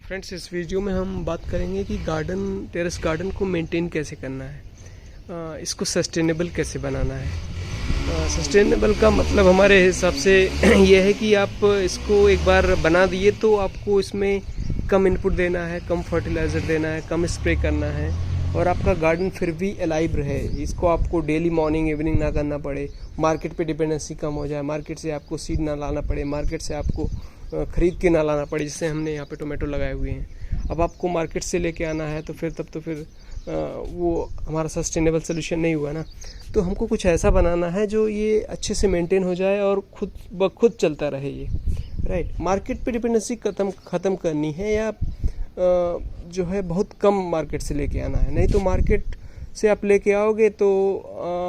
Friends, इस video में हम बात करेंगे कि टेरेस गार्डन को मेंटेन कैसे करना है, इसको सस्टेनेबल कैसे बनाना है। सस्टेनेबल का मतलब हमारे हिसाब से ये है कि आप इसको एक बार बना दिए तो आपको इसमें कम इनपुट देना है, कम फर्टिलाइज़र देना है, कम स्प्रे करना है और आपका गार्डन फिर भी अलाइव रहे। इसको आपको डेली मॉर्निंग इवनिंग ना करना पड़े, मार्केट पे डिपेंडेंसी कम हो जाए, मार्केट से आपको सीड ना लाना पड़े, मार्केट से आपको ख़रीद के ना लाना पड़े। जैसे हमने यहाँ पे टोमेटो लगाए हुए हैं, अब आपको मार्केट से लेके आना है तो फिर वो हमारा सस्टेनेबल सोल्यूशन नहीं हुआ ना। तो हमको कुछ ऐसा बनाना है जो ये अच्छे से मेंटेन हो जाए और खुद ब खुद चलता रहे ये, राइट। मार्केट पे डिपेंडेंसी ख़त्म करनी है या जो है बहुत कम मार्केट से लेके आना है, नहीं तो मार्केट से आप लेके आओगे तो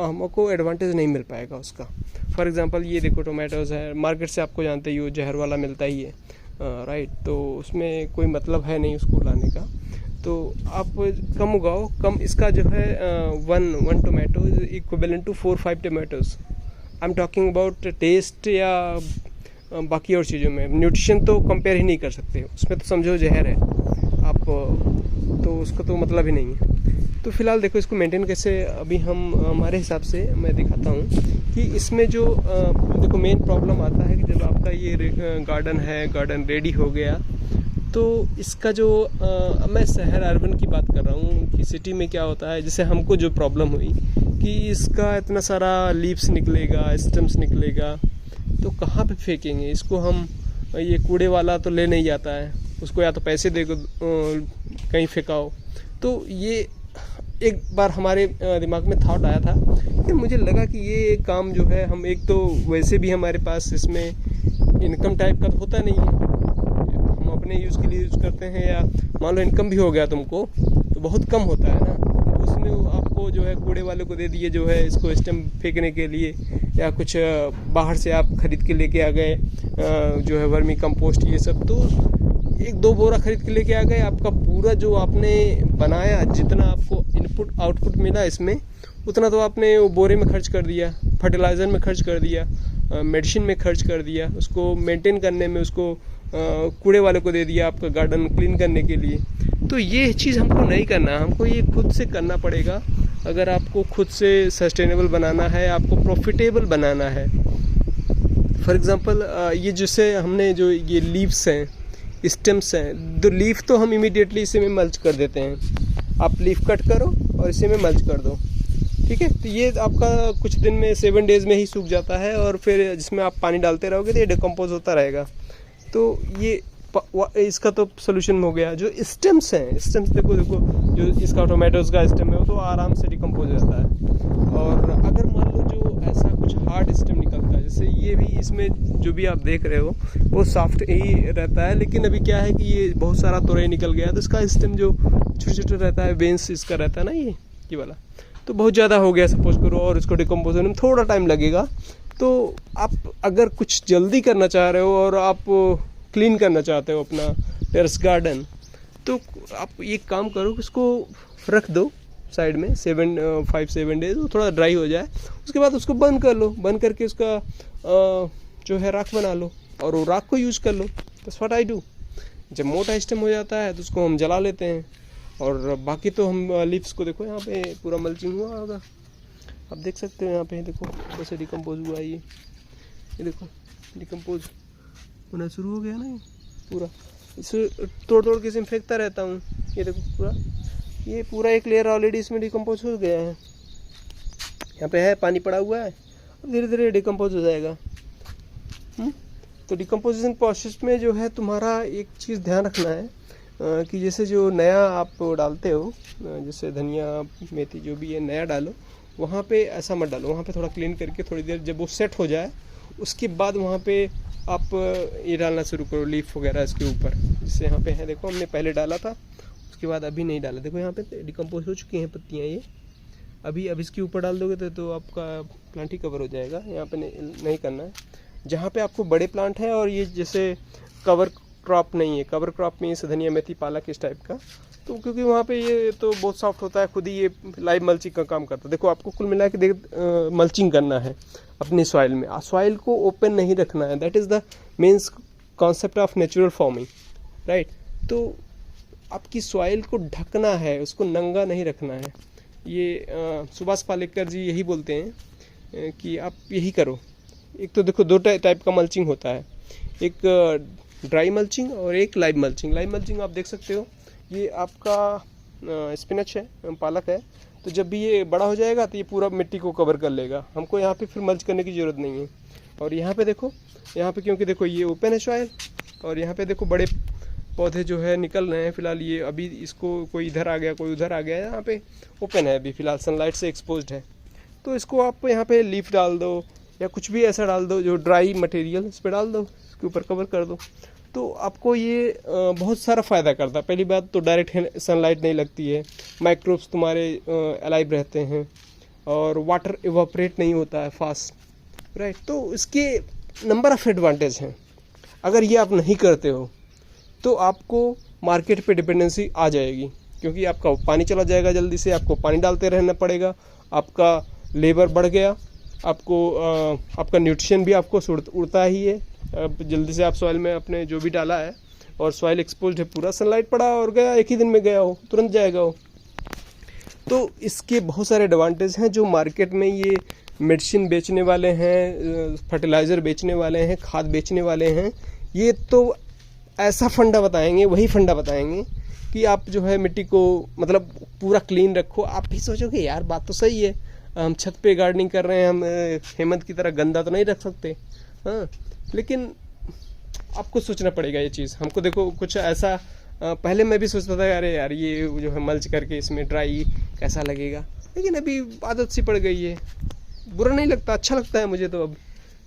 हमको एडवांटेज नहीं मिल पाएगा उसका। फॉर एग्जांपल ये देखो टोमेटोज़ है, मार्केट से आपको जानते ही हो जहर वाला मिलता ही है, राइट। तो उसमें कोई मतलब है नहीं उसको लाने का, तो आप कम उगाओ, कम इसका जो है one tomato is equivalent to 4-5 tomatoes. I am talking about taste या बाकी और चीज़ों में। न्यूट्रिशन तो कंपेयर ही नहीं कर सकते, उसमें तो समझो जहर है आप, तो उसका तो मतलब ही नहीं है। तो फिलहाल देखो इसको मेंटेन कैसे, अभी हम हमारे हिसाब से मैं दिखाता हूँ कि इसमें जो देखो मेन प्रॉब्लम आता है कि जब आपका ये गार्डन रेडी हो गया तो इसका जो मैं शहर अर्बन की बात कर रहा हूँ कि सिटी में क्या होता है, जैसे हमको जो प्रॉब्लम हुई कि इसका इतना सारा लीव्स निकलेगा, स्टेम्स निकलेगा, तो कहाँ पे फेंकेंगे इसको हम। ये कूड़े वाला तो ले नहीं जाता है, उसको या तो पैसे दे कहीं फेंकाओ। तो ये एक बार हमारे दिमाग में थॉट आया था कि मुझे लगा कि ये काम जो है, हम एक तो वैसे भी हमारे पास इसमें इनकम टाइप का तो होता नहीं है, हम अपने यूज़ के लिए यूज़ करते हैं, या मान लो इनकम भी हो गया तुमको तो बहुत कम होता है ना। उसमें आपको जो है कूड़े वाले को दे दिए जो है इसको स्टेम फेंकने के लिए, या कुछ बाहर से आप खरीद के लेके आ गए जो है वर्मी कंपोस्ट ये सब, तो 1-2 बोरा खरीद के लेके आ गए, आपका पूरा जो आपने बनाया जितना आपको इनपुट आउटपुट मिला इसमें उतना तो आपने वो बोरे में खर्च कर दिया, फर्टिलाइज़र में खर्च कर दिया, मेडिसिन में खर्च कर दिया, उसको मेंटेन करने में उसको कूड़े वाले को दे दिया आपका गार्डन क्लीन करने के लिए। तो ये चीज़ हमको नहीं करना, हमको ये खुद से करना पड़ेगा। अगर आपको खुद से सस्टेनेबल बनाना है, आपको प्रॉफिटेबल बनाना है। फॉर एग्ज़ाम्पल ये जैसे हमने जो ये लीव्स हैं, स्टेम्स हैं, तो लीफ तो हम इमीडिएटली इसे में मल्च कर देते हैं। आप लीफ कट करो और इसे में मल्च कर दो, ठीक है। तो ये आपका कुछ दिन में 7 डेज़ में ही सूख जाता है और फिर जिसमें आप पानी डालते रहोगे तो ये डिकम्पोज होता रहेगा। तो ये इसका तो सोल्यूशन हो गया। जो स्टेम्स हैं, स्टेम्स देखो जो इसका टोमेटोज़ का स्टेम है वो तो आराम से डिकम्पोज हो जाता है। और अगर मान लो जो ऐसा कुछ हार्ड स्टेम निकलता है, जैसे ये भी, इसमें जो भी आप देख रहे हो वो सॉफ्ट ही रहता है, लेकिन अभी क्या है कि ये बहुत सारा तोरई निकल गया तो इसका स्टेम जो छोटे रहता है, बेंस इसका रहता है ना ये वाला, तो बहुत ज़्यादा हो गया सपोज करो, और इसको डिकम्पोज होने में थोड़ा टाइम लगेगा। तो आप अगर कुछ जल्दी करना चाह रहे हो और आप क्लीन करना चाहते हो अपना टेरेस गार्डन, तो आप ये काम करो कि इसको रख दो साइड में 5-7 डेज, वो थोड़ा ड्राई हो जाए, उसके बाद उसको बंद कर लो, बंद करके उसका जो है राख बना लो और वो राख को यूज़ कर लो। That's what I do. जब मोटा स्टेम हो जाता है तो उसको हम जला लेते हैं, और बाकी तो हम लीव्स को देखो यहाँ पे पूरा मल्चिंग हुआ होगा, आप देख सकते हो यहाँ पे, देखो कैसे डिकम्पोज हुआ है ये देखो डिकम्पोज होना शुरू हो गया ना ये पूरा। इसे तोड़ के इसे फेंकता रहता हूँ, ये देखो पूरा एक लेयर ऑलरेडी इसमें डिकम्पोज हो गया है। यहाँ पे है पानी पड़ा हुआ है, अब धीरे धीरे डिकम्पोज हो जाएगा। तो डिकम्पोजिशन प्रोसेस में जो है तुम्हारा एक चीज़ ध्यान रखना है कि जैसे जो नया आप डालते हो, जैसे धनिया मेथी जो भी है नया डालो, वहाँ पे ऐसा मत डालो, वहाँ पे थोड़ा क्लीन करके थोड़ी देर जब वो सेट हो जाए उसके बाद वहाँ पे आप ये डालना शुरू करो लीफ वगैरह इसके ऊपर। जैसे यहाँ पे है देखो, हमने पहले डाला था उसके बाद अभी नहीं डाला, देखो यहाँ पे डिकम्पोज हो चुकी हैं पत्तियाँ ये। अभी इसके ऊपर डाल दोगे तो आपका प्लांट ही कवर हो जाएगा। यहाँ पे नहीं करना है। जहाँ पे आपको बड़े प्लांट हैं और ये जैसे कवर क्रॉप नहीं है, कवर क्रॉप में जैसे धनिया मेथी पालक इस टाइप का, तो क्योंकि वहाँ पे ये तो बहुत सॉफ्ट होता है, खुद ही ये लाइव मल्चिंग का काम करता है। देखो आपको कुल मिला के मल्चिंग करना है अपनी सॉइल में, सॉइल को ओपन नहीं रखना है। That is the main concept of natural farming, right. तो आपकी सॉइल को ढकना है, उसको नंगा नहीं रखना है। ये सुभाष पालेकर जी यही बोलते हैं कि आप यही करो। एक तो देखो दो टाइप का मल्चिंग होता है, एक ड्राई मल्चिंग और एक लाइव मल्चिंग। लाइव मल्चिंग आप देख सकते हो, ये आपका स्पिनच है, पालक है, तो जब भी ये बड़ा हो जाएगा तो ये पूरा मिट्टी को कवर कर लेगा, हमको यहाँ पे फिर मल्च करने की ज़रूरत नहीं है। और यहाँ पे देखो, यहाँ पे क्योंकि देखो ये ओपन है सॉइल, और यहाँ पे देखो बड़े पौधे जो है निकल रहे हैं फिलहाल। ये अभी इसको कोई इधर आ गया, कोई उधर आ गया, यहाँ पे ओपन है अभी फिलहाल, सनलाइट से एक्सपोज्ड है। तो इसको आप यहाँ पे लीफ डाल दो या कुछ भी ऐसा डाल दो जो ड्राई मटेरियल इस पर डाल दो, इसके ऊपर कवर कर दो, तो आपको ये बहुत सारा फ़ायदा करता है। पहली बात तो डायरेक्ट सनलाइट नहीं लगती है, माइक्रोब्स तुम्हारे अलाइव रहते हैं, और वाटर इवापोरेट नहीं होता है फास्ट, राइट। तो इसके नंबर ऑफ़ एडवांटेज हैं। अगर ये आप नहीं करते हो तो आपको मार्केट पे डिपेंडेंसी आ जाएगी, क्योंकि आपका पानी चला जाएगा जल्दी से, आपको पानी डालते रहना पड़ेगा, आपका लेबर बढ़ गया, आपको आपका न्यूट्रिशन भी आपको उड़ता ही है। जल्दी से आप सॉइल में अपने जो भी डाला है, और सॉइल एक्सपोज्ड है, पूरा सनलाइट पड़ा और गया, एक ही दिन में गया हो, तुरंत जाएगा हो। तो इसके बहुत सारे एडवांटेज हैं जो मार्केट में ये मेडिसिन बेचने वाले हैं, फर्टिलाइज़र बेचने वाले हैं, खाद बेचने वाले हैं, ये तो ऐसा फंडा बताएंगे, वही फंडा बताएंगे कि आप जो है मिट्टी को मतलब पूरा क्लीन रखो। आप भी सोचोगे यार बात तो सही है, हम छत पे गार्डनिंग कर रहे हैं, हम हेमंत की तरह गंदा तो नहीं रख सकते, हाँ, लेकिन आपको सोचना पड़ेगा ये चीज़। हमको देखो कुछ ऐसा पहले मैं भी सोचता था अरे यार ये जो है मल्च करके इसमें ड्राई कैसा लगेगा, लेकिन अभी आदत सी पड़ गई है, बुरा नहीं लगता, अच्छा लगता है मुझे। तो अब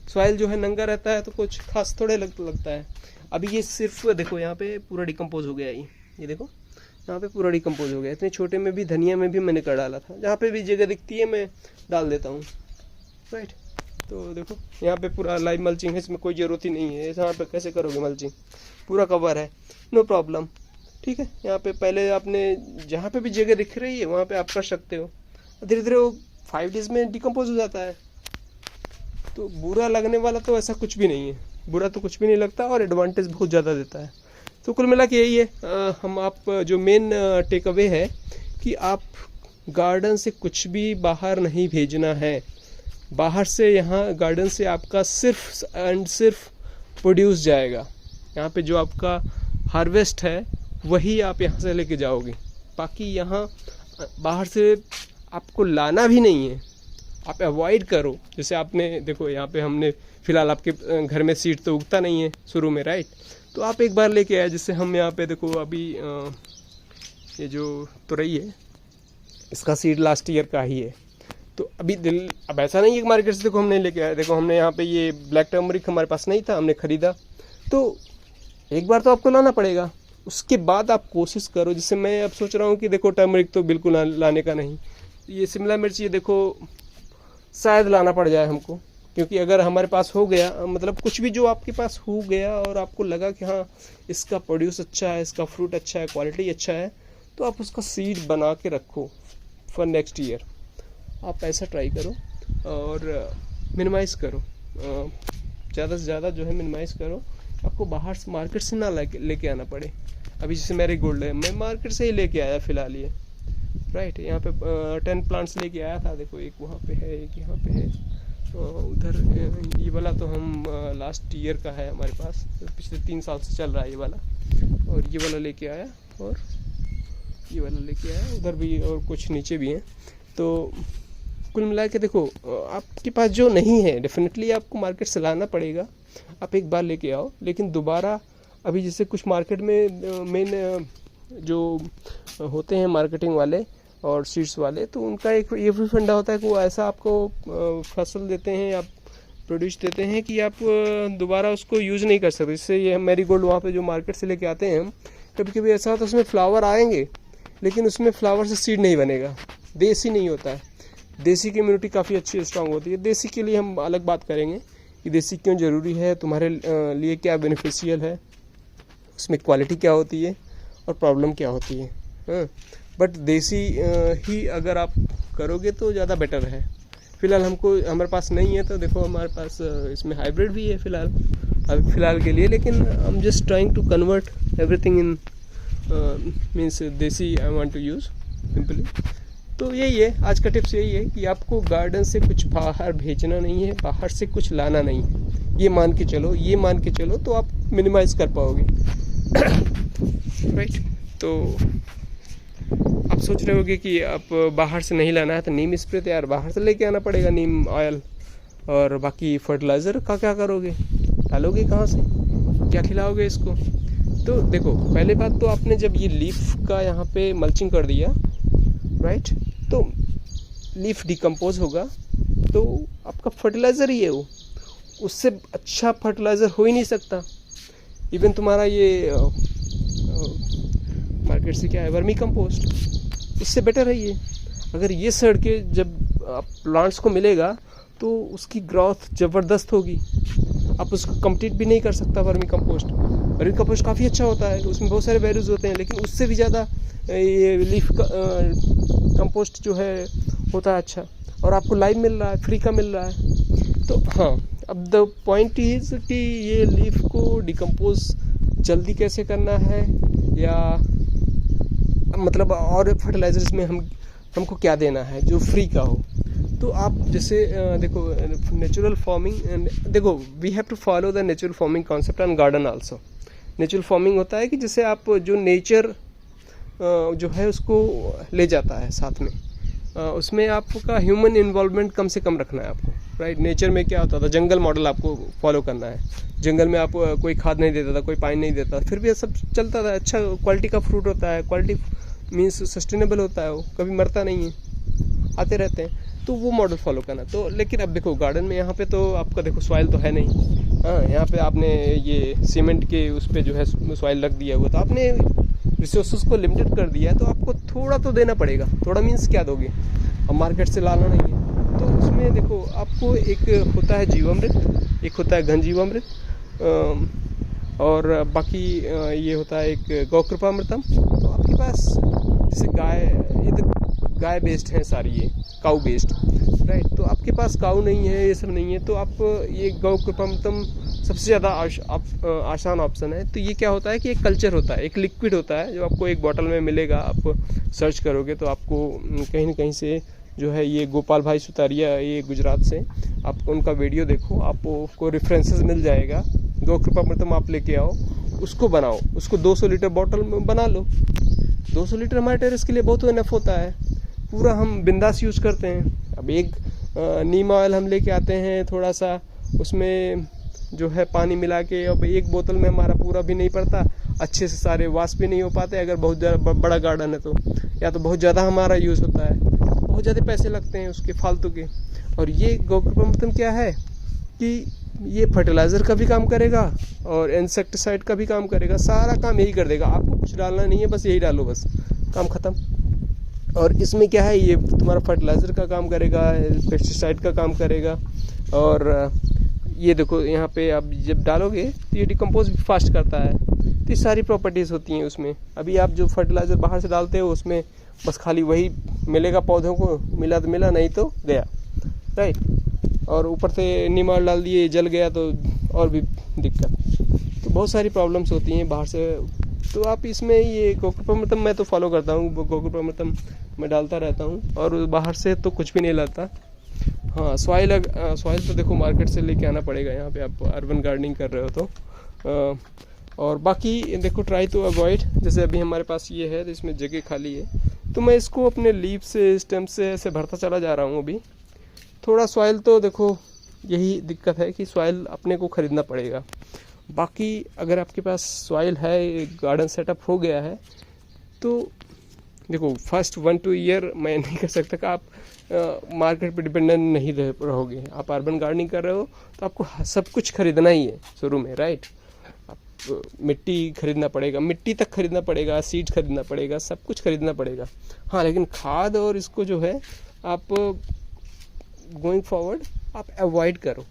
सॉइल जो है नंगा रहता है तो कुछ खास थोड़े लगता है। अभी ये सिर्फ देखो यहाँ पे पूरा डिकम्पोज हो गया, ये देखो यहाँ पे पूरा डिकम्पोज हो गया। इतने छोटे में भी, धनिया में भी मैंने कर डाला था, जहाँ पे भी जगह दिखती है मैं डाल देता हूँ, राइट। तो देखो यहाँ पे पूरा लाइव मल्चिंग है, इसमें कोई ज़रूरत ही नहीं है। यहाँ पे कैसे करोगे मल्चिंग, पूरा कवर है, नो प्रॉब्लम, ठीक है। यहाँ पे पहले आपने जहाँ पे भी जगह दिख रही है वहाँ पे आप कर सकते हो, धीरे धीरे वो 5 डेज़ में डिकम्पोज हो जाता है। तो बुरा लगने वाला तो ऐसा कुछ भी नहीं है, बुरा तो कुछ भी नहीं लगता, और एडवांटेज बहुत ज़्यादा देता है। तो कुल मिला के यही है, हम आप जो मेन टेक अवे है कि आप गार्डन से कुछ भी बाहर नहीं भेजना है। बाहर से यहाँ गार्डन से आपका सिर्फ एंड सिर्फ प्रोड्यूस जाएगा। यहाँ पे जो आपका हार्वेस्ट है वही आप यहाँ से लेके जाओगे, बाकी यहाँ बाहर से आपको लाना भी नहीं है, आप अवॉइड करो। जैसे आपने देखो यहाँ पे हमने फ़िलहाल आपके घर में सीड तो उगता नहीं है शुरू में, राइट, तो आप एक बार लेके आए। जैसे हम यहाँ पे देखो अभी ये जो तुरई है इसका सीड लास्ट ईयर का ही है, तो अभी अब ऐसा नहीं है कि मार्केट से देखो हम नहीं लेके आए। देखो हमने यहाँ पे ये ब्लैक टर्मरिक हमारे पास नहीं था, हमने ख़रीदा, तो एक बार तो आपको लाना पड़ेगा, उसके बाद आप कोशिश करो। जैसे मैं अब सोच रहा हूँ कि देखो टर्मरिक तो बिल्कुल लाने का नहीं, ये शिमला मिर्च ये देखो शायद लाना पड़ जाए हमको, क्योंकि अगर हमारे पास हो गया, मतलब कुछ भी जो आपके पास हो गया और आपको लगा कि हाँ इसका प्रोड्यूस अच्छा है, इसका फ्रूट अच्छा है, क्वालिटी अच्छा है, तो आप उसका सीड बना के रखो फॉर नेक्स्ट ईयर। आप ऐसा ट्राई करो और मिनिमाइज़ करो, ज़्यादा से ज़्यादा जो है मिनिमाइज़ करो, आपको बाहर से मार्केट से ना लेके आना पड़े। अभी जैसे मैरीगोल्ड है, मैं मार्केट से ही लेके आया फ़िलहाल ये, राइट। यहाँ पे 10 प्लांट्स लेके आया था, देखो एक वहाँ पे है, एक यहाँ पे है, उधर ये वाला तो हम लास्ट ईयर का है हमारे पास, पिछले 3 साल से चल रहा है ये वाला, और ये वाला लेके आया, और ये वाला लेके आया, उधर भी और कुछ नीचे भी हैं। तो कुल मिला के देखो आपके पास जो नहीं है डेफिनेटली आपको मार्केट से लाना पड़ेगा। आप एक बार लेके आओ, लेकिन दोबारा अभी जैसे कुछ मार्केट में मेन जो होते हैं मार्केटिंग वाले और सीड्स वाले, तो उनका एक ये भी फंडा होता है कि वो ऐसा आपको फसल देते हैं या प्रोड्यूस देते हैं कि आप दोबारा उसको यूज़ नहीं कर सकते। जैसे ये मैरीगोल्ड वहाँ पे जो मार्केट से लेके आते हैं हम, कभी कभी ऐसा होता है उसमें फ्लावर आएंगे लेकिन उसमें फ्लावर से सीड नहीं बनेगा, देसी नहीं होता है। देसी की इम्यूनिटी काफ़ी अच्छी स्ट्रांग होती है। देसी के लिए हम अलग बात करेंगे कि देसी क्यों ज़रूरी है, तुम्हारे लिए क्या बेनिफिशियल है, उसमें क्वालिटी क्या होती है और प्रॉब्लम क्या होती है, हाँ। बट देसी ही अगर आप करोगे तो ज़्यादा बेटर है। फ़िलहाल हमारे पास नहीं है, तो देखो हमारे पास इसमें हाइब्रिड भी है फ़िलहाल के लिए, लेकिन I am just trying to convert everything in means desi I want to use simply. तो यही है आज का टिप्स, यही है कि आपको गार्डन से कुछ बाहर भेजना नहीं है, बाहर से कुछ लाना नहीं है। ये मान के चलो तो आप मिनिमाइज कर पाओगे। राइट। तो आप सोच रहे होगे कि आप बाहर से नहीं लाना है तो नीम स्प्रे तो यार बाहर से लेके आना पड़ेगा, नीम ऑयल। और बाकी फर्टिलाइज़र का क्या करोगे, डालोगे कहाँ से, क्या खिलाओगे इसको। तो देखो पहले बात तो आपने जब ये लीफ का यहाँ पे मल्चिंग कर दिया, राइट, तो लीफ डिकम्पोज होगा तो आपका फर्टिलाइज़र ही है वो, उससे अच्छा फर्टिलाइज़र हो ही नहीं सकता। इवन तुम्हारा ये मार्केट से क्या है, वर्मी कंपोस्ट, इससे बेटर है ये। अगर ये सड़ के जब प्लांट्स को मिलेगा तो उसकी ग्रोथ ज़बरदस्त होगी, आप उसको कंप्लीट भी नहीं कर सकता। वर्मी कंपोस्ट काफ़ी अच्छा होता है, उसमें बहुत सारे वैल्यूज़ होते हैं, लेकिन उससे भी ज़्यादा ये लीफ कंपोस्ट जो है होता है अच्छा, और आपको लाइव मिल रहा है, फ्री का मिल रहा है। तो हाँ, अब द पॉइंट इज़ कि ये लीफ को डिकम्पोज जल्दी कैसे करना है, या मतलब और फर्टिलाइजर्स में हमको क्या देना है जो फ्री का हो। तो आप जैसे देखो नेचुरल फार्मिंग, देखो we have to follow the natural farming concept on garden also. Natural farming होता है कि जैसे आप जो नेचर जो है उसको ले जाता है साथ में, उसमें आपका ह्यूमन इन्वॉल्वमेंट कम से कम रखना है आपको, राइट। नेचर में क्या होता था, जंगल मॉडल आपको फॉलो करना है। जंगल में आप कोई खाद नहीं देता था, कोई पानी नहीं देता, फिर भी ये सब चलता था, अच्छा क्वालिटी का फ्रूट होता है, क्वालिटी मीन्स सस्टेनेबल होता है, वो कभी मरता नहीं है, आते रहते हैं। तो वो मॉडल फॉलो करना। तो लेकिन अब देखो गार्डन में यहाँ पे तो आपका देखो सॉइल तो है नहीं, हाँ, यहाँ पे आपने ये सीमेंट के उस पर जो है सॉइल रख दिया हुआ, तो आपने रिसोर्सेज को लिमिटेड कर दिया है, तो आपको थोड़ा तो देना पड़ेगा। थोड़ा मीन्स क्या दोगे, अब मार्केट से लाना नहीं है। तो उसमें देखो आपको एक होता है जीवामृत, एक होता है घन जीवामृत, और बाकी ये होता है एक गौकृपामृतम। तो आपके पास जैसे गाय, ये तो गाय बेस्ड हैं सारी, ये काऊ बेस्ड, राइट। तो आपके पास काऊ नहीं है, ये सब नहीं है, तो आप ये गौकृपामृतम सबसे ज़्यादा आसान ऑप्शन है। तो ये क्या होता है कि एक कल्चर होता है, एक लिक्विड होता है जो आपको एक बॉटल में मिलेगा। आप सर्च करोगे तो आपको कहीं ना कहीं से जो है ये गोपाल भाई सुतारिया, ये गुजरात से, आप उनका वीडियो देखो, आपको रेफरेंसेस मिल जाएगा। गौकृपामृतम आप लेके आओ, उसको बनाओ, उसको 200 लीटर बॉटल में बना लो। 200 लीटर हमारे टेरेस के लिए बहुत इनफ होता है, पूरा हम बिंदास यूज़ करते हैं। अब एक नीम ऑयल हम लेके आते हैं, थोड़ा सा उसमें जो है पानी मिला के, अब एक बोतल में हमारा पूरा भी नहीं पड़ता, अच्छे से सारे वॉश भी नहीं हो पाते। अगर बहुत ज़्यादा बड़ा गार्डन है तो, या तो बहुत ज़्यादा हमारा यूज़ होता है, बहुत ज़्यादा पैसे लगते हैं उसके फालतू के। और ये गौकृपामृतम क्या है कि ये फर्टिलाइज़र का भी काम करेगा और इंसेक्टिसाइड का भी काम करेगा, सारा काम यही कर देगा। आपको कुछ डालना नहीं है, बस यही डालो, बस काम ख़त्म। और इसमें क्या है, ये तुम्हारा फर्टिलाइज़र का काम करेगा, पेस्टिसाइड का काम करेगा। और ये देखो यहाँ पे आप जब डालोगे तो ये डिकम्पोज भी फास्ट करता है। तो ये सारी प्रॉपर्टीज़ होती हैं उसमें। अभी आप जो फर्टिलाइज़र बाहर से डालते हो उसमें बस खाली वही मिलेगा पौधों को, मिला तो मिला, नहीं तो गया, राइट। और ऊपर से नीम ऑयल डाल दिए, जल गया तो और भी दिक्कत। तो बहुत सारी प्रॉब्लम्स होती हैं बाहर से। तो आप इसमें ये गौकृपामृतम मैं तो फॉलो करता हूँ, गौकृपामृतम मैं डालता रहता हूँ, और बाहर से तो कुछ भी नहीं लाता। हाँ, सॉइल तो देखो मार्केट से लेके आना पड़ेगा यहाँ पे, आप अर्बन गार्डनिंग कर रहे हो तो। और बाकी देखो ट्राई टू अवॉइड, जैसे अभी हमारे पास ये है तो इसमें जगह खाली है, तो मैं इसको अपने लीफ से, स्टेम से ऐसे भरता चला जा रहा हूँ। अभी थोड़ा सॉइल तो देखो यही दिक्कत है कि सॉइल अपने को ख़रीदना पड़ेगा। बाकी अगर आपके पास सॉइल है, गार्डन सेटअप हो गया है, तो देखो फर्स्ट 1-2 ईयर मैं नहीं कह सकता कि आप मार्केट पे डिपेंडेंट नहीं रहोगे। आप अर्बन गार्डनिंग कर रहे हो तो आपको सब कुछ खरीदना ही है शुरू में, राइट। आप मिट्टी खरीदना पड़ेगा, मिट्टी तक खरीदना पड़ेगा, सीड खरीदना पड़ेगा, सब कुछ खरीदना पड़ेगा। हाँ, लेकिन खाद और इसको जो है आप गोइंग फॉरवर्ड आप अवॉइड करो।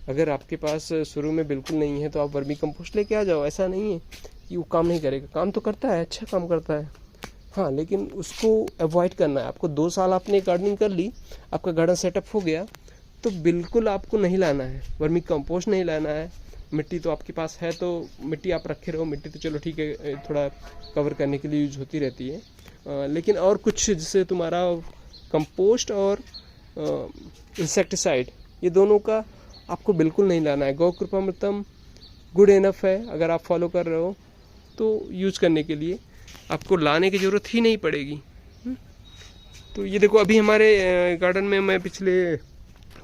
अगर आपके पास शुरू में बिल्कुल नहीं है तो आप वर्मी कंपोस्ट लेके आ जाओ। ऐसा नहीं है कि वो काम नहीं करेगा, काम तो करता है, अच्छा काम करता है। हाँ, लेकिन उसको अवॉइड करना है आपको। 2 साल आपने गार्डनिंग कर ली, आपका गार्डन सेटअप हो गया, तो बिल्कुल आपको नहीं लाना है, वर्मी कंपोस्ट नहीं लाना है, मिट्टी तो आपके पास है तो मिट्टी आप रखे रहो, मिट्टी तो चलो ठीक है थोड़ा कवर करने के लिए यूज होती रहती है, लेकिन और कुछ जैसे तुम्हारा कंपोस्ट और इंसेक्टिसाइड, ये दोनों का आपको बिल्कुल नहीं लाना है। गौ कृपामृतम गुड इनफ है, अगर आप फॉलो कर रहे हो तो यूज करने के लिए आपको लाने की ज़रूरत ही नहीं पड़ेगी। तो ये देखो अभी हमारे गार्डन में मैं पिछले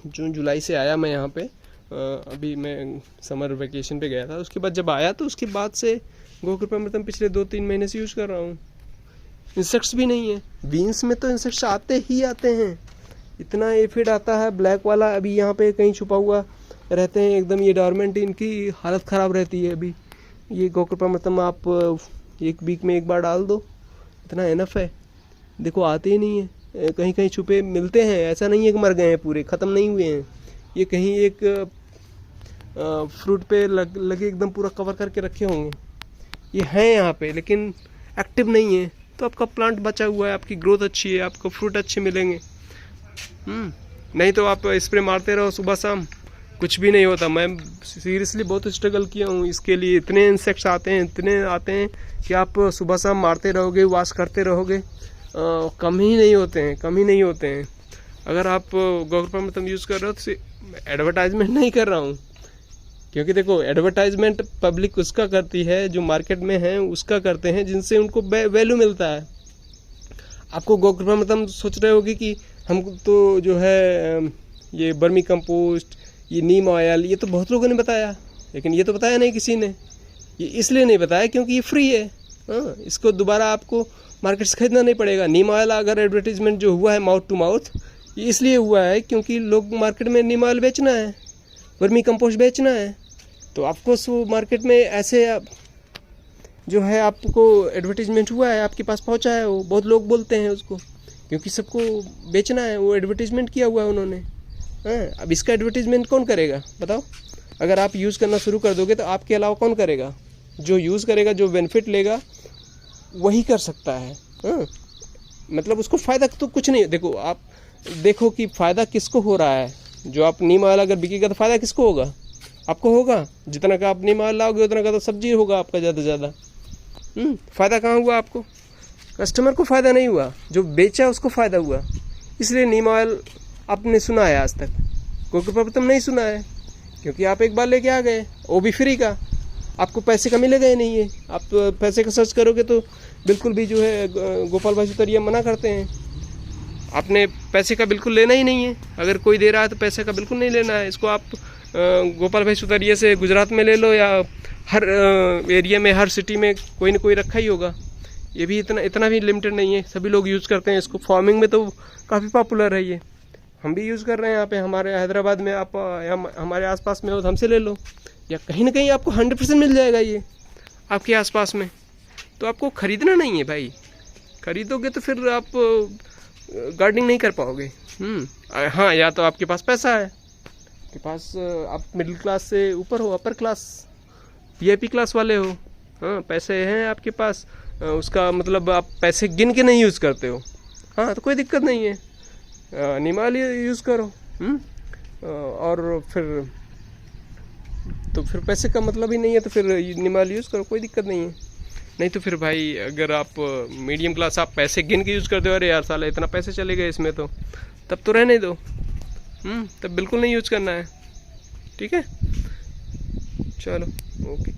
जून जुलाई से आया मैं यहाँ पे, अभी मैं समर वेकेशन पे गया था, उसके बाद जब आया तो उसके बाद से गौ कृपामृतम पिछले 2-3 महीने से यूज़ कर रहा हूँ। इंसेक्ट्स भी नहीं है, बीन्स में तो इंसेक्ट्स आते ही आते हैं, इतना एफिड आता है ब्लैक वाला, अभी यहाँ पे कहीं छुपा हुआ रहते हैं एकदम, ये डॉर्मेंट, इनकी हालत ख़राब रहती है। अभी ये गौ कृपामृतम आप 1 वीक में 1 बार डाल दो, इतना इनफ है। देखो आते ही नहीं है, कहीं कहीं छुपे मिलते हैं, ऐसा नहीं है कि मर गए हैं, पूरे ख़त्म नहीं हुए हैं। ये कहीं एक फ्रूट पे लगे एकदम पूरा कवर करके रखे होंगे, ये हैं यहाँ पे लेकिन एक्टिव नहीं है। तो आपका प्लांट बचा हुआ है, आपकी ग्रोथ अच्छी है, आपको फ्रूट अच्छे मिलेंगे। नहीं तो आप स्प्रे मारते रहो सुबह शाम, कुछ भी नहीं होता। मैं सीरियसली बहुत स्ट्रगल किया हूँ इसके लिए, इतने इंसेक्ट्स आते हैं, इतने आते हैं कि आप सुबह शाम मारते रहोगे, वॉश करते रहोगे, कम ही नहीं होते हैं, कम ही नहीं होते हैं। अगर आप गौ कृपामृतम यूज़ कर रहे हो तो एडवर्टाइजमेंट नहीं कर रहा हूँ, क्योंकि देखो एडवर्टाइजमेंट पब्लिक उसका करती है जो मार्केट में है, उसका करते हैं जिनसे उनको वैल्यू मिलता है। आपको गौ कृपामृतम सोच रहे होगे कि हमको तो जो है ये बर्मी कंपोस्ट, ये नीम ऑयल, ये तो बहुत लोगों ने बताया, लेकिन ये तो बताया नहीं किसी ने। ये इसलिए नहीं बताया क्योंकि ये फ्री है, इसको दोबारा आपको मार्केट से खरीदना नहीं पड़ेगा। नीम ऑयल अगर एडवर्टीजमेंट जो हुआ है माउथ टू माउथ, ये इसलिए हुआ है क्योंकि लोग मार्केट में नीम ऑयल बेचना है, वर्मी कंपोस्ट बेचना है, तो आपको सो मार्केट में ऐसे जो है आपको एडवर्टीजमेंट हुआ है, आपके पास पहुंचा है, वो बहुत लोग बोलते हैं उसको, क्योंकि सबको बेचना है, वो एडवर्टीजमेंट किया हुआ है उन्होंने। अब इसका एडवर्टीजमेंट कौन करेगा बताओ? अगर आप यूज़ करना शुरू कर दोगे तो आपके अलावा कौन करेगा? जो यूज़ करेगा, जो बेनिफिट लेगा वही कर सकता है। मतलब उसको फ़ायदा तो कुछ नहीं। देखो आप देखो कि फ़ायदा किसको हो रहा है। जो आप नीम ऑयल अगर बिकेगा तो फ़ायदा किसको होगा? आपको होगा। जितना का आप नीम ऑयल लाओगे उतना का तो सब्जी होगा आपका ज़्यादा से ज़्यादा। फ़ायदा कहाँ हुआ आपको? कस्टमर को फ़ायदा नहीं हुआ, जो बेचा उसको फ़ायदा हुआ। इसलिए नीम ऑयल आपने सुना है आज तक, गौ कृपामृतम नहीं सुना है, क्योंकि आप एक बार लेके आ गए, वो भी फ्री का, आपको पैसे का मिलेगा ही नहीं है। आप पैसे का सर्च करोगे तो बिल्कुल भी जो है गोपाल भाई सुतरिया मना करते हैं। आपने पैसे का बिल्कुल लेना ही नहीं है, अगर कोई दे रहा है तो पैसे का बिल्कुल नहीं लेना है। इसको आप गोपाल भाई सुतरिया से गुजरात में ले लो, या हर एरिया में, हर सिटी में कोई ना कोई रखा ही होगा। ये भी इतना भी लिमिटेड नहीं है, सभी लोग यूज़ करते हैं इसको। फार्मिंग में तो काफ़ी पॉपुलर है ये, हम भी यूज़ कर रहे हैं यहाँ पे हमारे हैदराबाद में। आप हमारे आसपास में हो तो हमसे ले लो, या कहीं ना कहीं आपको 100% मिल जाएगा ये आपके आसपास में। तो आपको ख़रीदना नहीं है भाई, ख़रीदोगे तो फिर आप गार्डनिंग नहीं कर पाओगे। हाँ, या तो आपके पास पैसा है, आपके पास आप मिडिल क्लास से ऊपर हो, अपर क्लास, VIP क्लास वाले हो, हाँ पैसे हैं आपके पास, उसका मतलब आप पैसे गिन के नहीं यूज़ करते हो, हाँ तो कोई दिक्कत नहीं है, नीम ऑयल यूज़ करो। और फिर पैसे का मतलब ही नहीं है तो फिर नीम ऑयल यूज़ करो, कोई दिक्कत नहीं है। नहीं तो फिर भाई अगर आप मीडियम क्लास, आप पैसे गिन के यूज़ करते हो, अरे यार साला इतना पैसे चले गए इसमें, तो तब तो रहने दो, तब बिल्कुल नहीं यूज़ करना है। ठीक है, चलो ओके।